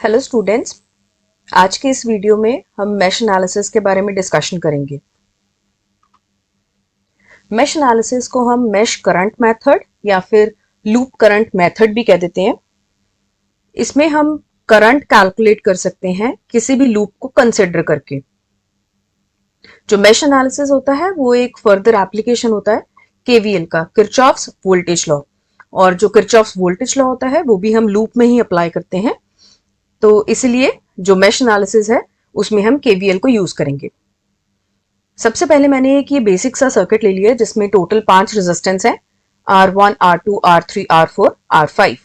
Hello students, आज के इस वीडियो में हम मैश एनालिसिस के बारे में डिस्कशन करेंगे। मैश एनालिसिस को हम मैश करंट मेथड या फिर लूप करंट मेथड भी कह देते हैं। इसमें हम करंट कैलकुलेट कर सकते हैं किसी भी लूप को कंसिडर करके। जो मैश एनालिसिस होता है वो एक फर्दर एप्लीकेशन होता है केवीएल का, किरचॉफ्स वोल्टेज लॉ। और जो किरचॉफ्स वोल्टेज लॉ होता है वो भी हम लूप में ही अप्लाई करते हैं। तो इसलिए जो मैश एनालिसिस है उसमें हम केवीएल को यूज करेंगे। सबसे पहले मैंने एक ये बेसिक सा सर्किट ले लिया है जिसमें टोटल 5 रेजिस्टेंस है, R1, R2, R3, R4, R5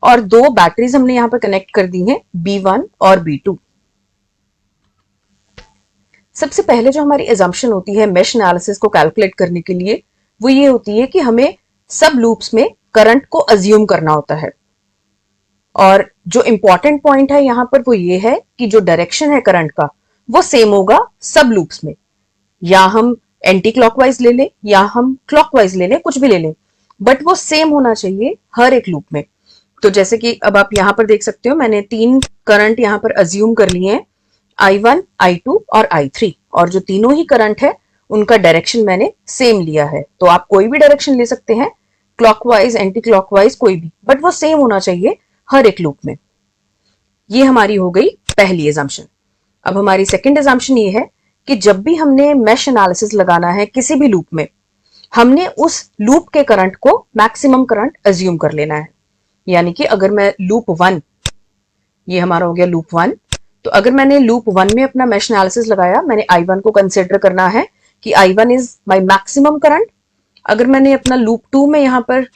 और 2 बैटरीज हमने यहाँ पर कनेक्ट कर दी हैं, B1 और B2। सबसे पहले जो हमारी एजम्पशन होती है मैश एनालिसिस को कैलकुलेट करने के लिए वो ये होती है कि हमें सब लूप्स में करंट को अज्यूम करना होता है। और जो इंपॉर्टेंट पॉइंट है यहां पर वो ये है कि जो डायरेक्शन है करंट का वो सेम होगा सब लूप्स में। या हम एंटी क्लॉकवाइज ले लें या हम क्लॉकवाइज ले लें, कुछ भी ले लें, बट वो सेम होना चाहिए हर एक लूप में। तो जैसे कि अब आप यहां पर देख सकते हो, मैंने 3 करंट यहां पर अज्यूम कर लिए हैं, I1, I2 और I3। और जो तीनों ही करंट है उनका डायरेक्शन मैंने सेम लिया है। तो आप कोई भी डायरेक्शन ले सकते हैं, क्लॉकवाइज, एंटी क्लॉकवाइज, कोई भी, बट वो सेम होना चाहिए हर एक लूप में। ये हमारी हो गई पहली एजम्पशन। अब हमारी सेकंड एजम्पशन ये है कि जब भी हमने मैश एनालिसिस लगाना है किसी भी लूप में, हमने उस लूप के करंट को मैक्सिमम करंट अज्यूम कर लेना है। यानी कि अगर मैं लूप 1, ये हमारा हो गया लूप 1, तो अगर मैंने लूप 1 में अपना मैश एनालिसिस लगाया, मैंने I1 को कंसिडर करना है कि I1 is my maximum current. अगर मैंने अपना लूप 2 में यहां पर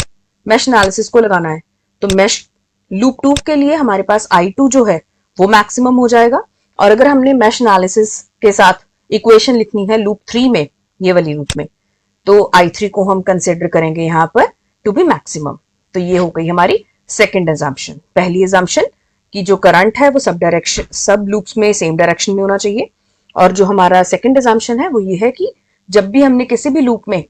मैश एनालिसिस को लगाना है तो मैश लूप 2 के लिए हमारे पास I2 जो है वो मैक्सिमम हो जाएगा। और अगर हमने मैश एनालिसिस के साथ इक्वेशन लिखनी है लूप 3 में, ये वाली लूप में, तो I3 को हम कंसिडर करेंगे यहां पर टू बी मैक्सिमम। तो ये हो गई हमारी सेकंड एजम्पशन। पहली एजम्पशन कि जो करंट है वो सब लूप्स में सेम डायरेक्शन में होना चाहिए। और जो हमारा सेकंड एजम्पशन है वो ये है कि जब भी हमने किसी भी लूप में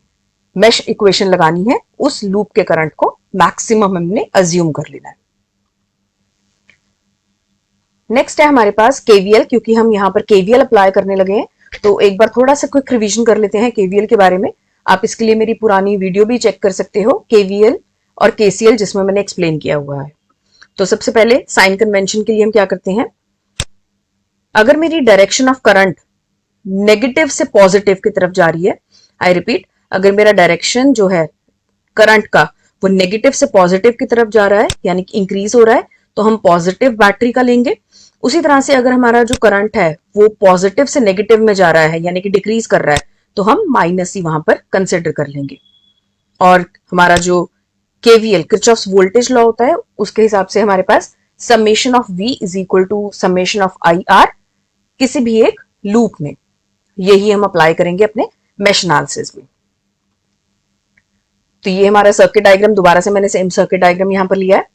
मैश इक्वेशन लगानी है उस लूप के करंट को मैक्सिमम हमने अज्यूम कर लेना है। नेक्स्ट है हमारे पास केवीएल। क्योंकि हम यहाँ पर केवीएल अप्लाई करने लगे हैं तो एक बार थोड़ा सा क्विक रिवीजन कर लेते हैं केवीएल के बारे में। आप इसके लिए मेरी पुरानी वीडियो भी चेक कर सकते हो, केवीएल और केसीएल, जिसमें मैंने एक्सप्लेन किया हुआ है। तो सबसे पहले साइन कन्वेंशन के लिए हम क्या करते हैं, अगर मेरी डायरेक्शन ऑफ करंट नेगेटिव से पॉजिटिव की तरफ जा रही है, आई रिपीट, अगर मेरा डायरेक्शन जो है करंट का वो नेगेटिव से पॉजिटिव की तरफ जा रहा है, यानी कि इंक्रीज हो रहा है, तो हम पॉजिटिव बैटरी का लेंगे। उसी तरह से अगर हमारा जो करंट है वो पॉजिटिव से नेगेटिव में जा रहा है, यानी कि डिक्रीज कर रहा है, तो हम माइनस ही वहां पर कंसिडर कर लेंगे। और हमारा जो केवीएल, किरचॉफ्स वोल्टेज लॉ होता है, उसके हिसाब से हमारे पास summation of V is equal to summation of IR किसी भी एक लूप में। यही हम अप्लाई करेंगे अपने मैश एनालिसिस में। तो ये हमारा सर्किट डायग्राम, दोबारा से मैंने सेम सर्किट डायग्राम यहां पर लिया है।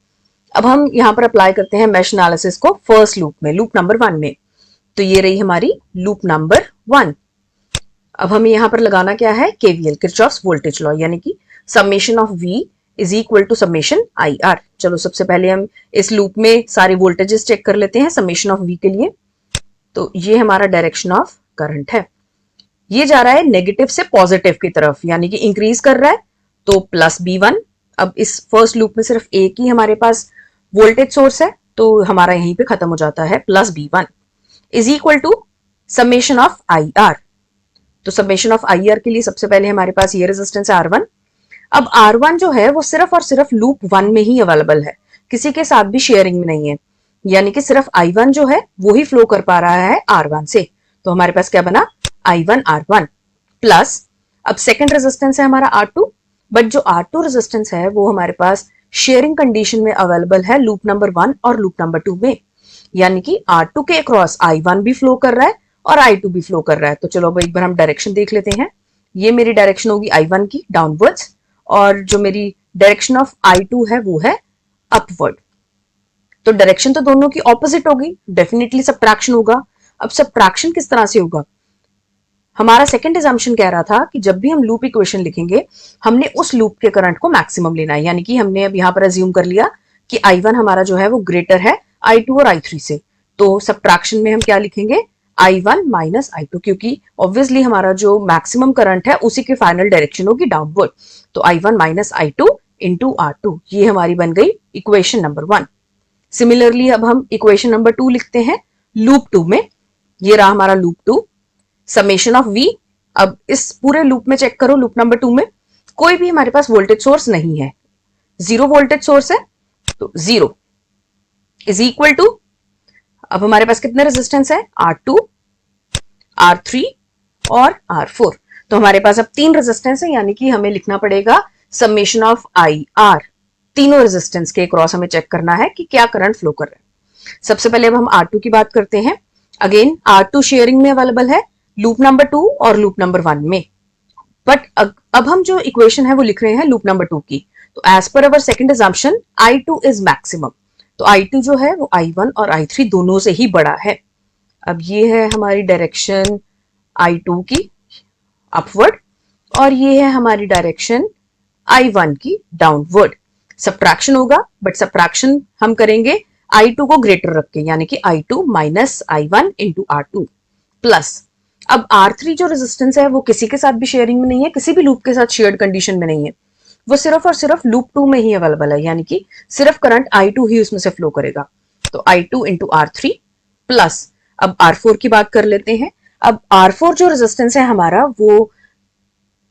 अब हम यहां पर अप्लाई करते हैं मैश एनालिसिस को फर्स्ट लूप में, लूप नंबर 1 में। तो ये रही हमारी लूप नंबर 1। अब हमें यहां पर लगाना क्या है, केवीएल, किरचॉफ्स वोल्टेज लॉ, यानी कि summation of V is equal to summation IR। चलो सबसे पहले हम इस लूप में सारे वोल्टेजेस चेक कर लेते हैं समेशन ऑफ V के लिए। तो ये हमारा डायरेक्शन ऑफ करंट है, ये जा रहा है नेगेटिव से पॉजिटिव की तरफ, यानी कि इंक्रीज कर रहा है, तो प्लस B1। अब इस फर्स्ट लूप में सिर्फ एक ही हमारे पास वोल्टेज सोर्स है, तो हमारा यहीं पे खत्म हो जाता है, plus B1 is equal to summation of IR। तो समेशन ऑफ IR के लिए सबसे पहले हमारे पास ये रेजिस्टेंस है R1। अब R1 जो है वो सिर्फ और सिर्फ लूप 1 में ही अवेलेबल है, किसी के साथ भी शेयरिंग में नहीं है, यानी कि सिर्फ I1 जो है वो ही फ्लो कर पा रहा है R1 से। तो हमारे पास क्या बना, I1 R1 प्लस, अब सेकंड रेजिस्टेंस है हमारा R2, बट जो R2 रेजिस्टेंस है वो हमारे पास शेयरिंग कंडीशन में अवेलेबल है लूप नंबर 1 और लूप नंबर 2 में, यानी कि R2 के अक्रॉस I1 भी फ्लो कर रहा है और I2 भी फ्लो कर रहा है। तो चलो अब एक बार हम डायरेक्शन देख लेते हैं। ये मेरी डायरेक्शन होगी I1 की डाउनवर्ड्स, और जो मेरी डायरेक्शन ऑफ I2 है वो है अपवर्ड। तो डायरेक्शन तो दोनों की ऑपोजिट होगी, डेफिनेटली सब्ट्रैक्शन होगा। अब सब्ट्रैक्शन किस तरह से होगा, हमारा सेकंड एजम्पशन कह रहा था कि जब भी हम लूप इक्वेशन लिखेंगे हमने उस लूप के करंट को मैक्सिमम लेना है, यानी कि हमने अब यहां पर अज्यूम कर लिया कि I1 हमारा जो है वो ग्रेटर है I2 और I3 से। तो सब्ट्रैक्शन में हम क्या लिखेंगे, I1 माइनस I2, क्योंकि ऑब्वियसली हमारा जो मैक्सिमम करंट है उसी की फाइनल डायरेक्शन होगी डाउनवर्ड। तो I1 minus I2 into R2, ये हमारी बन गई इक्वेशन नंबर 1। सिमिलरली अब हम इक्वेशन नंबर 2 लिखते हैं लूप 2 में। ये रहा हमारा लूप 2, समेशन ऑफ V। अब इस पूरे लूप में चेक करो, लूप नंबर 2 में कोई भी हमारे पास वोल्टेज सोर्स नहीं है, जीरो वोल्टेज सोर्स है, तो जीरो इज इक्वल टू, अब हमारे पास कितने रेजिस्टेंस है, R2, R3 और R4। तो हमारे पास अब 3 रेजिस्टेंस है, यानी कि हमें लिखना पड़ेगा समेशन ऑफ IR। तीनों रेजिस्टेंस के क्रॉस हमें चेक करना है कि क्या करंट फ्लो कर रहा है। सबसे पहले अब हम R2 की बात करते हैं। अगेन R2 शेयरिंग में अवेलेबल है लूप नंबर 2 और लूप नंबर 1 में, बट अब हम जो इक्वेशन है वो लिख रहे हैं लूप नंबर 2 की। तो as per our second assumption I2 is maximum, तो I2 जो है वो I1 और I3 दोनों से ही बड़ा है। अब ये है हमारी डायरेक्शन I2 की अपवर्ड, और ये है हमारी डायरेक्शन I1 की डाउनवर्ड। सब्ट्रैक्शन होगा, बट सब्ट्रैक्शन हम करेंगे I2 को ग्रेटर रख के, यानी कि I2 minus I1 into R2 plus, अब R3 जो रेजिस्टेंस है वो किसी के साथ भी शेयरिंग में नहीं है, किसी भी लूप के साथ शेयर्ड कंडीशन में नहीं है, वो सिर्फ और सिर्फ लूप 2 में ही अवेलेबल है, यानी कि सिर्फ करंट I2 ही उसमें से फ्लो करेगा। तो I2 इंटू R3 प्लस, अब R4 की बात कर लेते हैं। अब R4 जो रेजिस्टेंस है हमारा वो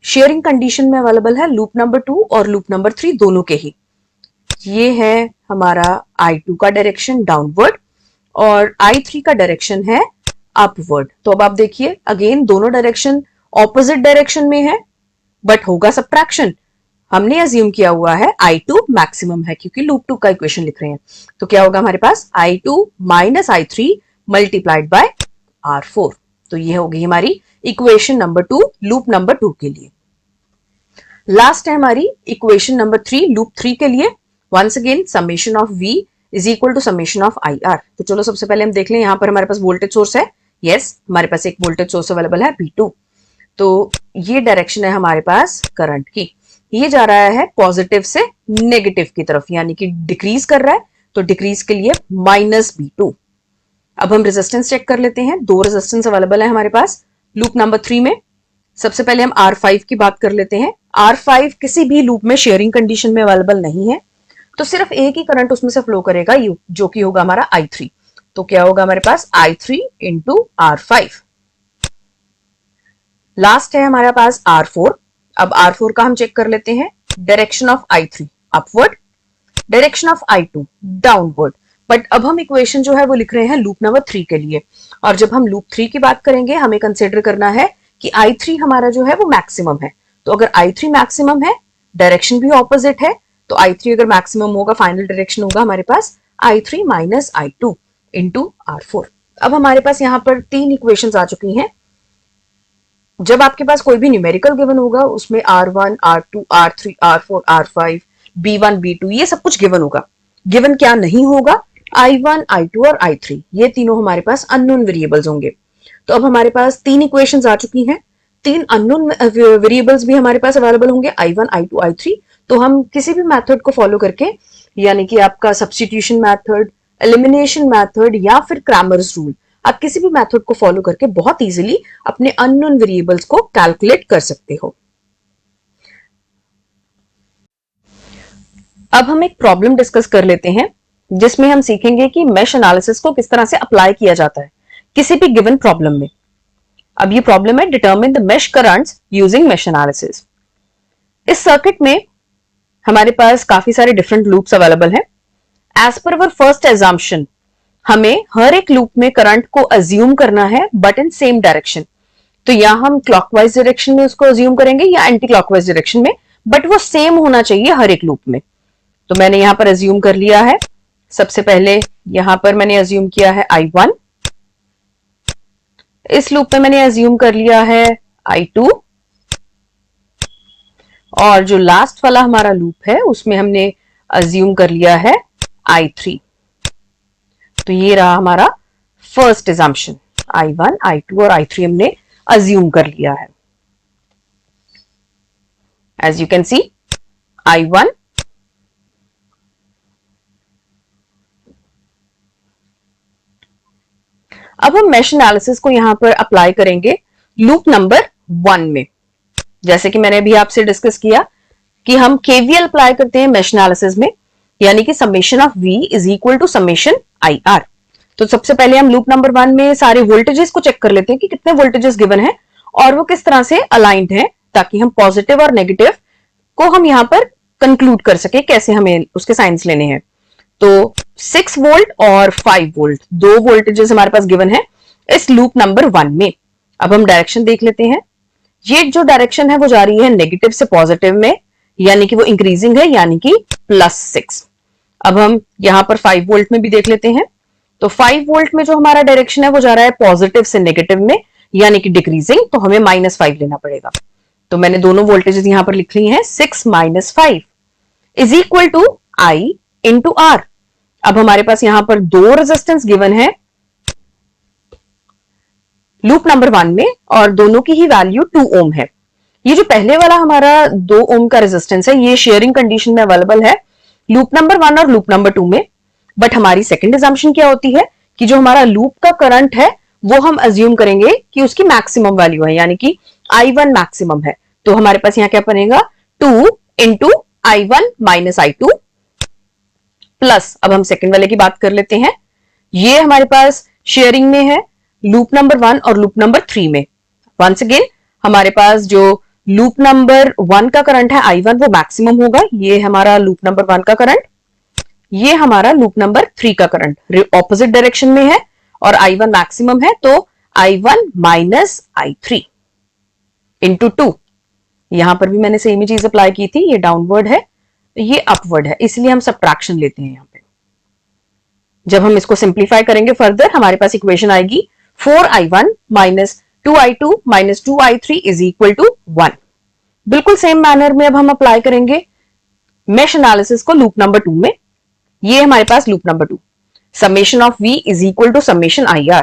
शेयरिंग कंडीशन में अवेलेबल है लूप नंबर 2 और लूप नंबर 3 दोनों के ही। ये है हमारा I2 का डायरेक्शन डाउनवर्ड और I3 का डायरेक्शन है अपवर्ड। तो अब आप देखिए अगेन दोनों डायरेक्शन ऑपोजिट डायरेक्शन में है, बट होगा सब्ट्रैक्शन। हमने अज्यूम किया हुआ है I2 मैक्सिमम है, क्योंकि लूप 2 का इक्वेशन लिख रहे हैं। तो क्या होगा हमारे पास, I2 minus I3 multiplied by R4। तो ये होगी हमारी इक्वेशन नंबर 2 लूप नंबर 2 के लिए। लास्ट है हमारी इक्वेशन नंबर 3 लूप 3 के लिए। Once again summation of V is equal to summation of IR। तो चलो सबसे पहले हम देख लें, यहां पर हमारे पास वोल्टेज सोर्स है, यस हमारे पास एक वोल्टेज सोर्स अवेलेबल है V2। तो ये डायरेक्शन है हमारे पास करंट की, ये जा रहा है पॉजिटिव से नेगेटिव की तरफ, यानी कि डिक्रीज कर रहा है, तो डिक्रीज के लिए माइनस V2। अब हम रेजिस्टेंस चेक कर लेते हैं, 2 रेजिस्टेंस अवेलेबल है हमारे पास लूप नंबर 3 में। सबसे पहले हम R5 की बात कर लेते हैं। R5 किसी भी लूप में शेयरिंग कंडीशन में अवेलेबल नहीं है, तो सिर्फ एक ही करंट उसमें से फ्लो करेगा, जो कि होगा हमारा I3। तो क्या होगा हमारे पास, I3 इंटू R5। लास्ट है हमारे पास R4। अब R4 का हम चेक कर लेते हैं, direction of I3 upward, direction of I2 downward. But अब हम इक्वेशन जो है वो लिख रहे हैं लूप नंबर 3 के लिए, और जब हम लूप 3 की बात करेंगे हमें कंसिडर करना है कि I3 हमारा जो है वो मैक्सिमम है। तो अगर I3 मैक्सिमम है, डायरेक्शन भी ऑपोजिट है, तो I3 अगर मैक्सिमम होगा, फाइनल डायरेक्शन होगा हमारे पास I3 minus I2 into R4। अब हमारे पास यहाँ पर 3 इक्वेशंस आ चुकी हैं। जब आपके पास कोई भी न्यूमेरिकल गिवन होगा उसमें R1, R2, R3, R4, R5, B1, B2 ये सब कुछ गिवन होगा। गिवन क्या नहीं होगा, I1, I2 और I3 ये तीनों हमारे पास अननोन वेरिएबल्स होंगे। तो अब हमारे पास 3 इक्वेशंस आ चुकी हैं, 3 अननोन वेरिएबल्स भी हमारे पास अवेलेबल होंगे I1, I2, I3। तो हम किसी भी मेथड को फॉलो करके, यानी कि आपका सब्स्टिट्यूशन मेथड, एलिमिनेशन मेथड या फिर क्रैमर्स रूल, आप किसी भी मेथड को फॉलो करके बहुत इजीली अपने अननोन वेरिएबल्स को कैलकुलेट कर सकते हो। अब हम एक प्रॉब्लम डिस्कस कर लेते हैं, जिसमें हम सीखेंगे कि मेश एनालिसिस को किस तरह से अप्लाई किया जाता है किसी भी गिवन प्रॉब्लम में। अब ये प्रॉब्लम है, determine the mesh currents using mesh analysis. इस सर्किट में हमारे पास काफी सारे डिफरेंट लूप्स अवेलेबल हैं। As per our first assumption, हमें हर एक लूप में करंट को अज्यूम करना है, बट इन सेम डायरेक्शन। तो या हम क्लॉकवाइज डायरेक्शन में उसको अज्यूम करेंगे या एंटी क्लॉकवाइज डायरेक्शन में, बट वो सेम होना चाहिए हर एक लूप में। तो मैंने यहां पर अज्यूम कर लिया है, सबसे पहले यहां पर मैंने अज्यूम किया है I1, इस लूप में मैंने अज्यूम कर लिया है I2, और जो लास्ट वाला हमारा लूप है उसमें हमने अज्यूम कर लिया है I3। तो ये रहा हमारा फर्स्ट एजम्पशन, I1, I2 और I3 हमने अज्यूम कर लिया है। As you can see, I1, अब हम मेश एनालिसिस को यहां पर अप्लाई करेंगे लूप नंबर 1 में। जैसे कि मैंने अभी आपसे डिस्कस किया कि हम केवीएल अप्लाई करते हैं मेश एनालिसिस में, यानी कि summation of V is equal to summation IR। तो सबसे पहले हम लूप नंबर 1 में सारे वोल्टेजेस को चेक कर लेते हैं कि कितने वोल्टेजेस गिवन है और वो किस तरह से अलाइंड है, ताकि हम पॉजिटिव और नेगेटिव को हम यहां पर कंक्लूड कर सके कैसे हमें उसके साइंस लेने हैं। तो 6 वोल्ट और 5 वोल्ट दो वोल्टेजेस हमारे पास गिवन है इस लूप नंबर 1 में। अब हम डायरेक्शन देख लेते हैं। ये जो डायरेक्शन है वो जा रही है नेगेटिव से पॉजिटिव में, यानी कि वो इंक्रीजिंग है, यानी कि +6। अब हम यहां पर 5 वोल्ट में भी देख लेते हैं। तो 5 वोल्ट में जो हमारा डायरेक्शन है वो जा रहा है पॉजिटिव से नेगेटिव में, यानी कि डिक्रीजिंग, तो हमें -5 लेना पड़ेगा। तो मैंने दोनों वोल्टेजेस यहां पर लिख ली हैं। 6 - 5 is equal to I into R। अब हमारे पास यहां पर दो रेजिस्टेंस गिवन है लूप नंबर 1 में और दोनों की ही वैल्यू 2 ओम है। ये जो पहले वाला हमारा 2 ओम का रेजिस्टेंस है ये शेयरिंग कंडीशन में अवेलेबल है लूप नंबर 1 और लूप नंबर 2 में। बट हमारी सेकंड असम्पशन क्या होती है कि जो हमारा लूप का करंट है वो हम अज्यूम करेंगे कि उसकी मैक्सिमम वैल्यू है, यानी कि I1 मैक्सिमम है। तो हमारे पास यहां क्या बनेगा 2 इंटू I1 - I2 प्लस, अब हम सेकंड वाले की बात कर लेते हैं। ये हमारे पास शेयरिंग में है लूप नंबर 1 और लूप नंबर 3 में। वंस अगेन हमारे पास जो लूप नंबर 1 का करंट है I1 वो मैक्सिमम होगा। ये हमारा लूप नंबर 1 का करंट, ये हमारा लूप नंबर 3 का करंट ऑपोजिट डायरेक्शन में है और I1 मैक्सिमम है, तो I1 - I3 इंटू 2। यहां पर भी मैंने सेम ही चीज अप्लाई की थी। ये डाउनवर्ड है, ये अपवर्ड है, इसलिए हम सब्ट्रैक्शन लेते हैं यहां पे। जब हम इसको सिंप्लीफाई करेंगे फर्दर हमारे पास इक्वेशन आएगी 4I1 - 2I2 - 2I3 is equal to 1। बिल्कुल सेम मैनर में अब हम अप्लाई करेंगे मेश एनालिसिस को लूप नंबर 2 में। ये हमारे पास loop number 2, summation of V is equal to summation IR।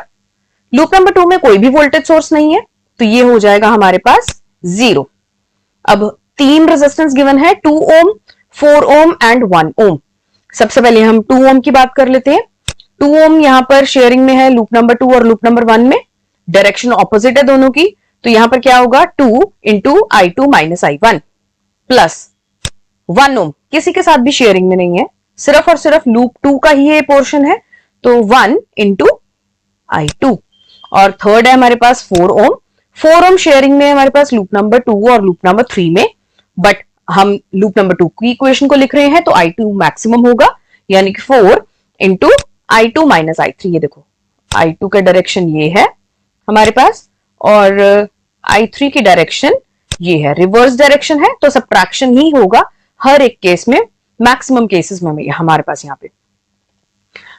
Loop number 2 में कोई भी वोल्टेज सोर्स नहीं है, तो ये हो जाएगा हमारे पास 0। अब 3 रेजिस्टेंस गिवन है 2 ओम, 4 ओम एंड 1 ओम। सबसे पहले हम 2 ओम की बात कर लेते हैं। 2 ओम यहां पर शेयरिंग में है लूप नंबर 2 और लूप नंबर 1 में, डायरेक्शन ऑपोजिट है दोनों की, तो यहां पर क्या होगा 2 इंटू I2 - I1 प्लस 1 ओम किसी के साथ भी शेयरिंग में नहीं है, सिर्फ और सिर्फ लूप 2 का ही ये पोर्शन है, तो 1 इंटू I2। और थर्ड है हमारे पास 4 ओम। 4 ओम शेयरिंग में हमारे पास लूप नंबर 2 और लूप नंबर 3 में, बट हम लूप नंबर 2 की इक्वेशन को लिख रहे हैं तो I2 मैक्सिमम होगा, यानी कि 4 इंटू I2 - I3। ये देखो I2 का डायरेक्शन ये है हमारे पास और I3 की डायरेक्शन ये है, रिवर्स डायरेक्शन है, तो सब्ट्रैक्शन ही होगा हर एक केस में, मैक्सिमम केसेस में हमारे पास यहाँ पे।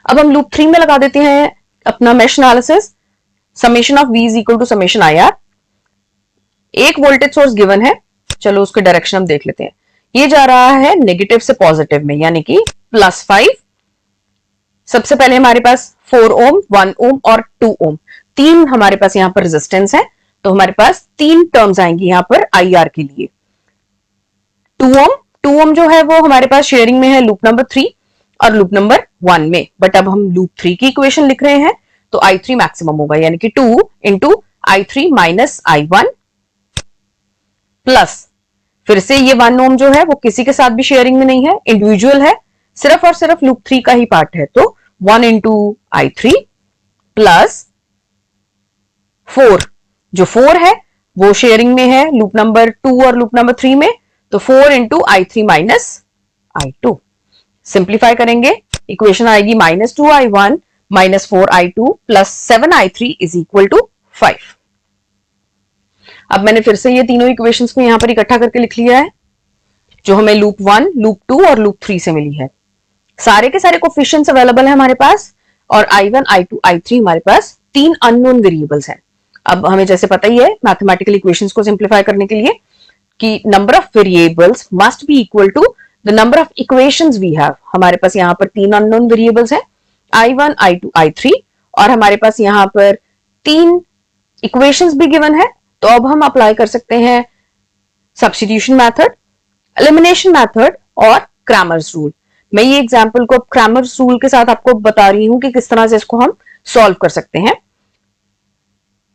अब हम लूप 3 में लगा देते हैं अपना mesh analysis. Summation of V is equal to summation IR। एक वोल्टेज सोर्स गिवन है, चलो उसके डायरेक्शन हम देख लेते हैं। ये जा रहा है नेगेटिव से पॉजिटिव में, यानी कि +5। सबसे पहले हमारे पास 4 ओम, 1 ओम और 2 ओम, 3 हमारे पास यहां पर रेजिस्टेंस है, तो हमारे पास 3 टर्म्स आएंगी यहां पर IR के लिए। 2 ओम जो है वो हमारे पास शेयरिंग में है लूप नंबर 3 और लूप नंबर 1 में, बट अब हम लूप 3 की इक्वेशन लिख रहे हैं तो I3 मैक्सिमम होगा, यानी कि 2 इंटू I3 - I1 प्लस, फिर से ये 1 ओम जो है वो किसी के साथ भी शेयरिंग में नहीं है, इंडिविजुअल है, सिर्फ और सिर्फ लूप 3 का ही पार्ट है, तो 1 इंटू I3 प्लस 4, जो 4 है वो शेयरिंग में है लूप नंबर 2 और लूप नंबर 3 में, तो 4 इंटू I3 - I2। सिंप्लीफाई करेंगे इक्वेशन आएगी -2I1 - 4I2 plus 7I3 is equal to 5। अब मैंने फिर से ये तीनों इक्वेशंस को यहां पर इकट्ठा करके लिख लिया है जो हमें लूप 1, लूप 2 और लूप 3 से मिली है। सारे के सारे कोफिशिएंट्स अवेलेबल है हमारे पास और I1, I2, I3 हमारे पास 3 अननोन वेरिएबल्स हैं। अब हमें जैसे पता ही है मैथमेटिकल इक्वेशंस को सिंप्लीफाई करने के लिए कि number of variables must be equal to the number of equations we have. हमारे पास यहाँ पर 3 अननोन वेरिएबल्स हैं I1, I2, I3 और हमारे पास यहाँ पर 3 इक्वेशंस भी गिवन है। तो अब हम अप्लाई कर सकते हैं सब्स्टिट्यूशन मेथड, एलिमिनेशन मेथड और क्रैमर्स रूल। मैं ये एग्जांपल को क्रैमर्स रूल के साथ आपको बता रही हूं कि किस तरह से इसको हम सॉल्व कर सकते हैं।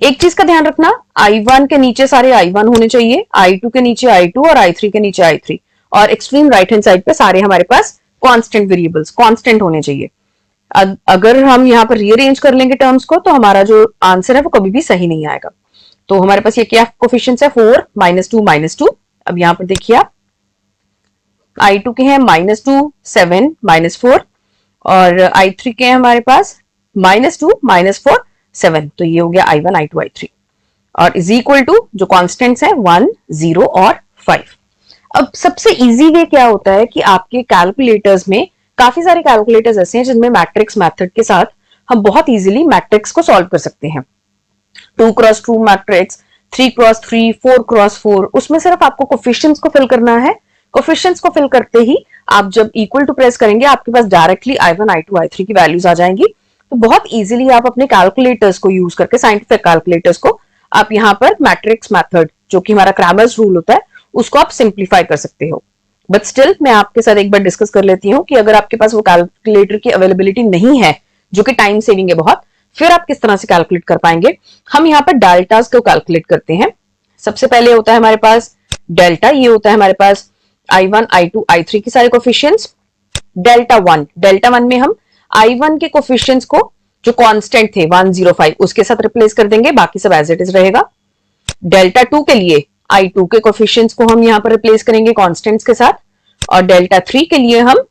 एक चीज का ध्यान रखना, I1 के नीचे सारे I1 होने चाहिए, I2 के नीचे I2 और I3 के नीचे I3, और एक्सट्रीम राइट हैंड साइड पे सारे हमारे पास कांस्टेंट वेरिएबल्स कांस्टेंट होने चाहिए। अगर हम यहाँ पर रीअरेंज कर लेंगे टर्म्स को तो हमारा जो आंसर है वो कभी भी सही नहीं आएगा। तो हमारे पास ये क्या कोफिशिएंट्स है, 4 -2 -2। अब यहाँ पर देखिए आप, I2 के हैं -2 7 -4, और I3 के हैं हमारे पास -2 -4 7। तो ये हो गया I1 I2 I3, और इज इक्वल टू जो कॉन्स्टेंट्स है 1 0 और 5। अब सबसे इजी वे क्या होता है कि आपके कैलकुलेटर्स में काफी सारे कैलकुलेटर्स ऐसे हैं जिनमें मैट्रिक्स मेथड के साथ हम बहुत इजीली मैट्रिक्स को सॉल्व कर सकते हैं। 2x2 मैट्रिक्स, 3x3, 4x4, उसमें सिर्फ आपको कोफिशिएंट्स को फिल करना है। कोफिशिएंट्स को फिल करते ही आप जब इक्वल टू प्रेस करेंगे आपके पास डायरेक्टली I1 I2 I3 की वैल्यूज आ जाएंगी। तो बहुत इजीली आप अपने कैलकुलेटर्स को यूज करके, साइंटिफिक कैलकुलेटर्स को, आप यहाँ पर मैट्रिक्स मेथड जो कि हमारा क्रैमर्स रूल होता है उसको आप सिंप्लीफाई कर सकते हो। बट स्टिल मैं आपके साथ एक बार डिस्कस कर लेती हूँ कि अगर आपके पास वो कैलकुलेटर की अवेलेबिलिटी नहीं है जो कि टाइम सेविंग है बहुत, फिर आप किस तरह से कैलकुलेट कर पाएंगे। हम यहाँ पर डेल्टास को कैलकुलेट करते हैं। सबसे पहले होता है हमारे पास डेल्टा, ये होता है हमारे पास I1 I2 I3 के सारे कोफिशिएंट्स। डेल्टा वन में हम I1 के कोफिशिएंट्स को जो कांस्टेंट थे 105 उसके साथ रिप्लेस कर देंगे, बाकी सब एज इट इज रहेगा। डेल्टा 2 के लिए I2 के कोफिशिएंट्स को हम यहाँ पर रिप्लेस करेंगे कांस्टेंट्स के साथ, और डेल्टा 3 के लिए हम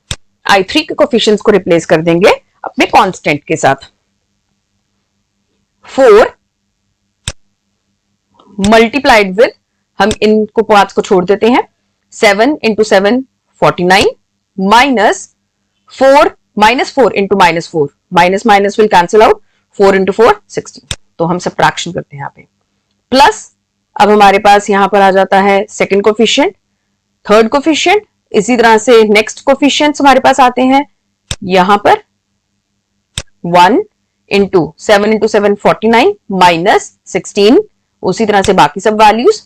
I3 के कोफिशिएंट्स को रिप्लेस कर देंगे अपने कांस्टेंट के साथ। 4 मल्टीप्लाइड विद, हम इनको पार्ट्स को छोड़ देते हैं, 7 into 7 49 minus 4 into -4, minus minus will cancel out, 4 into 4 16। तो हम सब्ट्रैक्शन करते हैं यहाँ पे, प्लस अब हमारे पास यहाँ पर आ जाता है सेकंड कोफिशिएंट, थर्ड कोफिशिएंट, इसी तरह से नेक्स्ट कोफिशिएंट्स हमारे पास आते हैं यहाँ पर 1 into 7 into 7 49 minus 16, उसी तरह से बाकी सब वैल्यूज।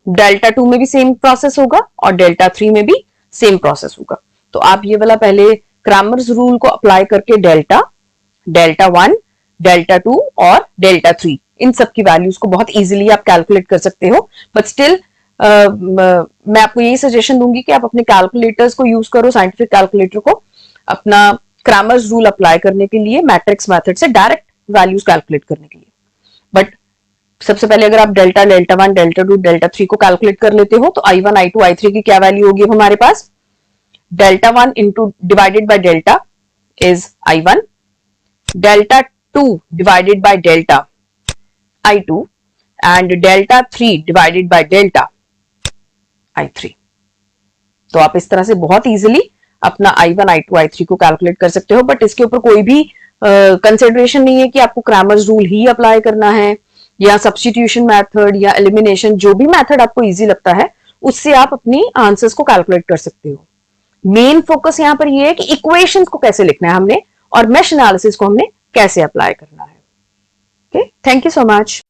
डेल्टा 2 में भी सेम प्रोसेस होगा और डेल्टा 3 में भी सेम प्रोसेस होगा। तो आप ये वाला पहले क्रैमर्स रूल को अप्लाई करके डेल्टा 1, डेल्टा 2 और डेल्टा 3 इन सब की वैल्यूज को बहुत इजीली आप कैलकुलेट कर सकते हो। बट स्टिल मैं आपको यही सजेशन दूंगी कि आप अपने कैलकुलेटर्स को यूज करो, साइंटिफिक कैलकुलेटर को, अपना क्रैमर्स रूल अप्लाई करने के लिए, मैट्रिक्स मेथड से डायरेक्ट वैल्यूज कैलकुलेट करने के लिए। बट सबसे पहले अगर आप डेल्टा 1, डेल्टा 2, डेल्टा 3 को कैलकुलेट कर लेते हो तो I1 I2 I3 की क्या वैल्यू होगी हमारे पास, delta 1 into divided by delta is I1, delta 2 divided by delta I2, and delta 3 divided by delta I3। तो आप इस तरह से बहुत इजीली अपना I1 I2 I3 को कैलकुलेट कर सकते हो। बट इसके ऊपर कोई भी कंसिडरेशन नहीं है कि आपको क्रैमर्स रूल ही अप्लाई करना है या सब्स्टिट्यूशन मेथड या एलिमिनेशन, जो भी मेथड आपको इजी लगता है उससे आप अपनी आंसर्स को कैलकुलेट कर सकते हो। मेन फोकस यहाँ पर ये है कि इक्वेशंस को कैसे लिखना है हमने और मेश एनालिसिस को हमने कैसे अप्लाई करना है। Okay, thank you so much.